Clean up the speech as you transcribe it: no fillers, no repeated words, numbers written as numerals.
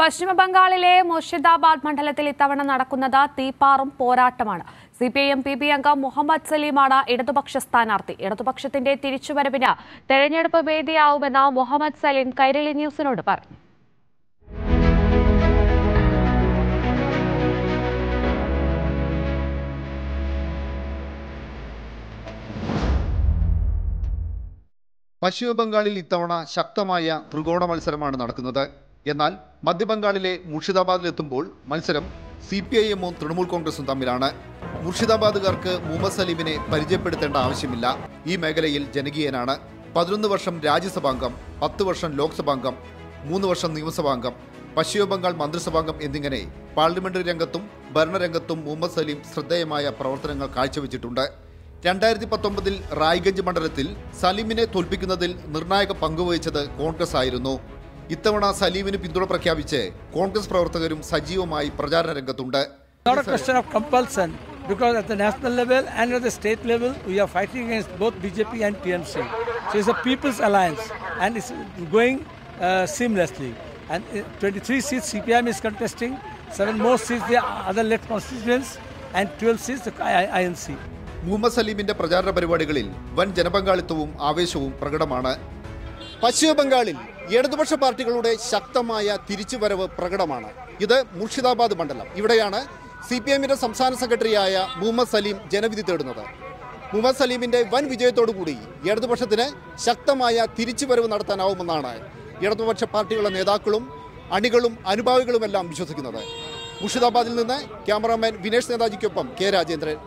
പശ്ചിമ ബംഗാളിലെ മുർഷിദാബാദ് മണ്ഡലത്തിൽ ഇത്തവണ നടക്കുന്നത് തീപ്പാറും പോരാട്ടമാണ്. സിപിഐഎം പി അംഗം മുഹമ്മദ് സലീമാണ് ഇടതുപക്ഷ സ്ഥാനാർത്ഥി. ഇടതുപക്ഷത്തിന്റെ തിരിച്ചുവരവിന് തെരഞ്ഞെടുപ്പ് വേദിയാവുമെന്ന് മുഹമ്മദ് സലീം കൈരളി ന്യൂസിനോട് പറഞ്ഞു. പശ്ചിമബംഗാളിൽ ഇത്തവണ ശക്തമായ ത്രികോണ മത്സരമാണ് നടക്കുന്നത്. എന്നാൽ മധ്യബംഗാളിലെ മുർഷിദാബാദിലെത്തുമ്പോൾ മത്സരം സിപിഐഎമ്മും തൃണമൂൽ കോൺഗ്രസും തമ്മിലാണ്. മുർഷിദാബാദുകാർക്ക് മുഹമ്മദ് സലീമിനെ പരിചയപ്പെടുത്തേണ്ട ആവശ്യമില്ല. ഈ മേഖലയിൽ ജനകീയനാണ്. 11 വർഷം രാജ്യസഭാംഗം, 10 വർഷം ലോക്സഭാംഗം, 3 വർഷം നിയമസഭാംഗം, പശ്ചിമബംഗാൾ മന്ത്രിസഭാംഗം എന്നിങ്ങനെ പാർലമെന്ററി രംഗത്തും ഭരണരംഗത്തും മുഹമ്മദ് സലീം ശ്രദ്ധേയമായ പ്രവർത്തനങ്ങൾ കാഴ്ചവെച്ചിട്ടുണ്ട്. 2019 റായ്ഗഞ്ച് മണ്ഡലത്തിൽ സലീമിനെ തോൽപ്പിക്കുന്നതിൽ നിർണായക പങ്കുവഹിച്ചത് കോൺഗ്രസ് ആയിരുന്നു. ഇത്തവണ സലീമിന് പിന്തുണ പ്രഖ്യാപിച്ച് കോൺഗ്രസ് പ്രവർത്തകരും സജീവമായി പ്രചാരണ രംഗത്തുണ്ട്. Not a question of compulsion, because at the national level and at the state level we are fighting against both BJP and TMC. So it's a people's alliance and it's going seamlessly. And 23 seats CPIM is contesting, 7 more seats the other left constituents and 12 seats the INC. Muhammad സലീമിന്റെ പ്രചാരണ പരിപാടികളിൽ വൻ ജനപങ്കാളിത്തവും ആവേശവും പ്രകടമാണ്. പശ്ചിമബംഗാളിൽ ഇടതുപക്ഷ പാർട്ടികളുടെ ശക്തമായ തിരിച്ചുവരവ് പ്രകടമാണ്. ഇത് മുർഷിദാബാദ് മണ്ഡലം. ഇവിടെയാണ് സിപിഎമ്മിന്റെ സംസ്ഥാന സെക്രട്ടറിയായ മുഹമ്മദ് സലീം ജനവിധി തേടുന്നത്. മുഹമ്മദ് സലീമിന്റെ വൻ വിജയത്തോടുകൂടി ഇടതുപക്ഷത്തിന് ശക്തമായ തിരിച്ചുവരവ് നടത്താനാവുമെന്നാണ് ഇടതുപക്ഷ പാർട്ടികളുടെ നേതാക്കളും അണികളും അനുഭാവികളുമെല്ലാം വിശ്വസിക്കുന്നത്. മുർഷിദാബാദിൽ നിന്ന് ക്യാമറാമാൻ വിനേഷ് നേതാജിക്കൊപ്പം കെ രാജേന്ദ്രൻ.